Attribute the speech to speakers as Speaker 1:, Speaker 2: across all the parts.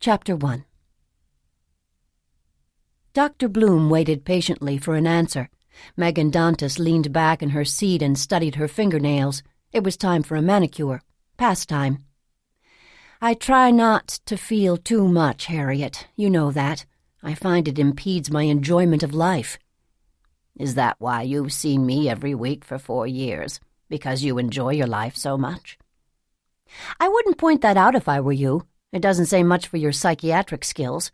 Speaker 1: Chapter 1. Dr. Bloom waited patiently for an answer. Megan Dantas leaned back in her seat and studied her fingernails. It was time for a manicure. Past time. I try not to feel too much, Harriet. You know that. I find it impedes my enjoyment of life.
Speaker 2: Is that why you've seen me every week for 4 years? Because you enjoy your life so much?
Speaker 1: I wouldn't point that out if I were you. It doesn't say much for your psychiatric skills.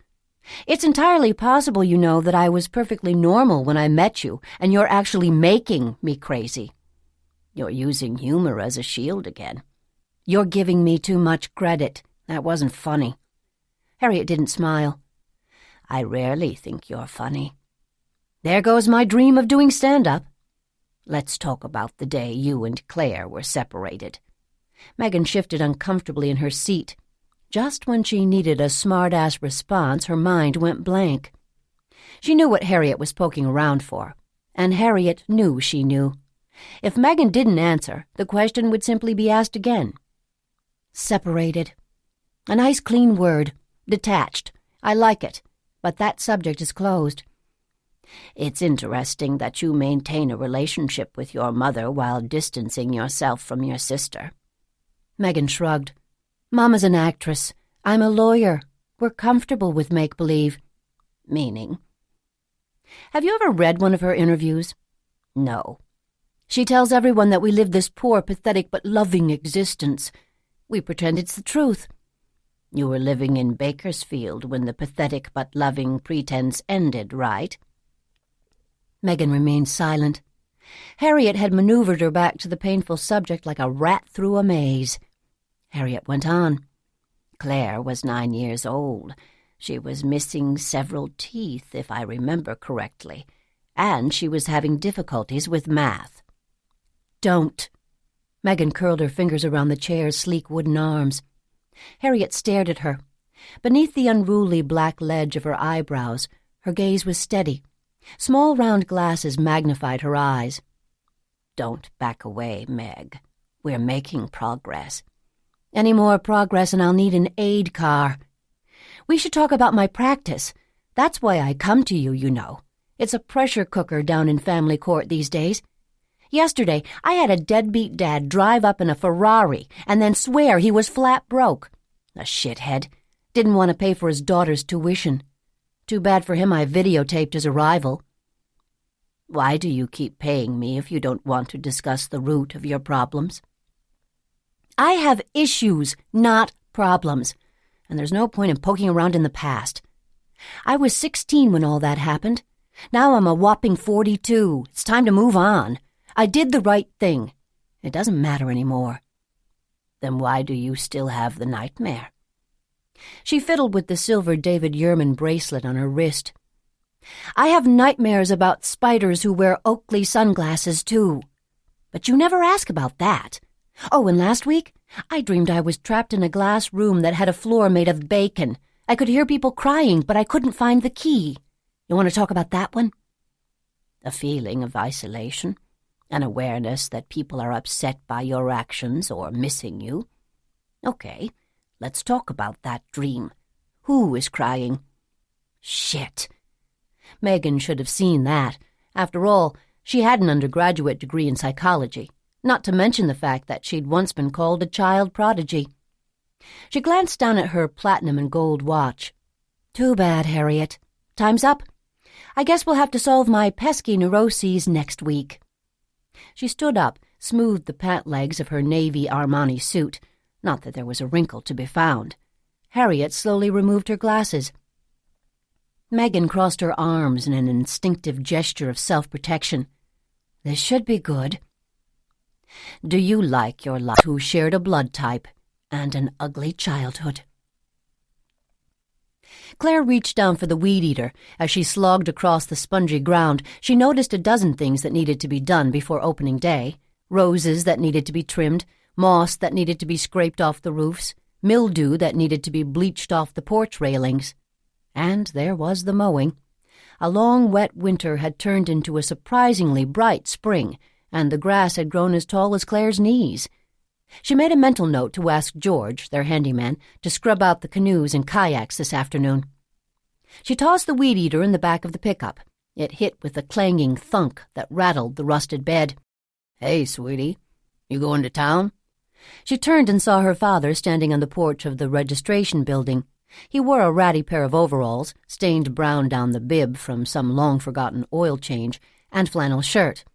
Speaker 1: It's entirely possible, you know, that I was perfectly normal when I met you, and you're actually making me crazy.
Speaker 2: You're using humor as a shield again.
Speaker 1: You're giving me too much credit. That wasn't funny. Harriet didn't smile.
Speaker 2: I rarely think you're funny.
Speaker 1: There goes my dream of doing stand-up.
Speaker 2: Let's talk about the day you and Claire were separated.
Speaker 1: Megan shifted uncomfortably in her seat. Just when she needed a smart-ass response, her mind went blank. She knew what Harriet was poking around for, and Harriet knew she knew. If Megan didn't answer, the question would simply be asked again. Separated. A nice clean word. Detached. I like it, but that subject is closed.
Speaker 2: It's interesting that you maintain a relationship with your mother while distancing yourself from your sister.
Speaker 1: Megan shrugged. Mama's an actress. I'm a lawyer. We're comfortable with make-believe.
Speaker 2: Meaning?
Speaker 1: Have you ever read one of her interviews?
Speaker 2: No.
Speaker 1: She tells everyone that we live this poor, pathetic, but loving existence. We pretend it's the truth.
Speaker 2: You were living in Bakersfield when the pathetic but loving pretense ended, right?
Speaker 1: Megan remained silent. Harriet had maneuvered her back to the painful subject like a rat through a maze. Harriet went on.
Speaker 2: Claire was 9 years old. She was missing several teeth, if I remember correctly, and she was having difficulties with math.
Speaker 1: Don't. Megan curled her fingers around the chair's sleek wooden arms. Harriet stared at her. Beneath the unruly black ledge of her eyebrows, her gaze was steady. Small round glasses magnified her eyes.
Speaker 2: Don't back away, Meg. We're making progress.
Speaker 1: Any more progress and I'll need an aid car. We should talk about my practice. That's why I come to you, you know. It's a pressure cooker down in family court these days. Yesterday, I had a deadbeat dad drive up in a Ferrari and then swear he was flat broke. A shithead. Didn't want to pay for his daughter's tuition. Too bad for him I videotaped his arrival.
Speaker 2: Why do you keep paying me if you don't want to discuss the root of your problems?
Speaker 1: I have issues, not problems, and there's no point in poking around in the past. I was 16 when all that happened. Now I'm a whopping 42. It's time to move on. I did the right thing. It doesn't matter anymore.
Speaker 2: Then why do you still have the nightmare?
Speaker 1: She fiddled with the silver David Yurman bracelet on her wrist. I have nightmares about spiders who wear Oakley sunglasses, too. But you never ask about that. Oh, and last week, I dreamed I was trapped in a glass room that had a floor made of bacon. I could hear people crying, but I couldn't find the key. You want to talk about that one?
Speaker 2: A feeling of isolation, an awareness that people are upset by your actions or missing you. Okay, let's talk about that dream. Who is crying?
Speaker 1: Shit. Megan should have seen that. After all, she had an undergraduate degree in psychology. Not to mention the fact that she'd once been called a child prodigy. She glanced down at her platinum and gold watch. Too bad, Harriet. Time's up. I guess we'll have to solve my pesky neuroses next week. She stood up, smoothed the pant legs of her navy Armani suit. Not that there was a wrinkle to be found. Harriet slowly removed her glasses. Megan crossed her arms in an instinctive gesture of self-protection. This should be good.
Speaker 2: Do you like your life who shared a blood type and an ugly childhood?
Speaker 1: Claire reached down for the weed-eater. As she slogged across the spongy ground, she noticed a dozen things that needed to be done before opening day. Roses that needed to be trimmed, moss that needed to be scraped off the roofs, mildew that needed to be bleached off the porch railings. And there was the mowing. A long, wet winter had turned into a surprisingly bright spring, and the grass had grown as tall as Claire's knees. She made a mental note to ask George, their handyman, to scrub out the canoes and kayaks this afternoon. She tossed the weed eater in the back of the pickup. It hit with a clanging thunk that rattled the rusted bed. "Hey, sweetie, you going to town?" She turned and saw her father standing on the porch of the registration building. He wore a ratty pair of overalls, stained brown down the bib from some long-forgotten oil change, and flannel shirt.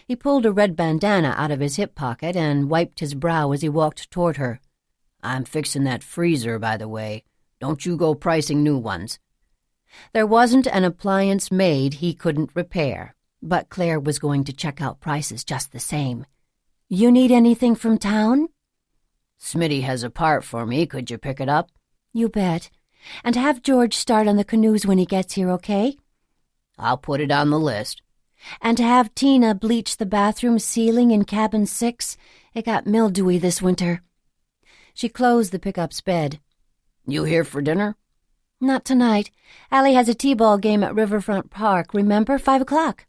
Speaker 1: He pulled a red bandana out of his hip pocket and wiped his brow as he walked toward her. "I'm fixing that freezer, by the way. Don't you go pricing new ones." There wasn't an appliance made he couldn't repair, but Claire was going to check out prices just the same. "You need anything from town?" "Smitty has a part for me. Could you pick it up?" "You bet. And have George start on the canoes when he gets here, okay?" "I'll put it on the list." "And have Tina bleach the bathroom ceiling in cabin 6. It got mildewy this winter." She closed the pickup's bed. "You here for dinner?" "Not tonight. Allie has a t-ball game at Riverfront Park, remember? 5 o'clock.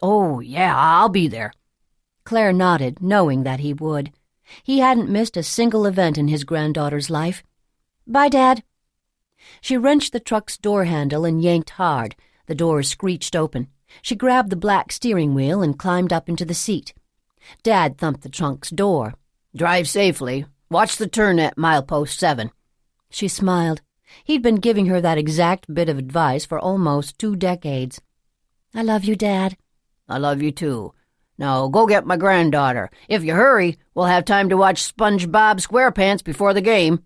Speaker 1: "Oh, yeah, I'll be there." Claire nodded, knowing that he would. He hadn't missed a single event in his granddaughter's life. "Bye, Dad." She wrenched the truck's door handle and yanked hard. The door screeched open. She grabbed the black steering wheel and climbed up into the seat. Dad thumped the trunk's door. "Drive safely. Watch the turn at milepost 7. She smiled. He'd been giving her that exact bit of advice for almost 2 decades. "I love you, Dad." "I love you, too. Now go get my granddaughter. If you hurry, we'll have time to watch SpongeBob SquarePants before the game."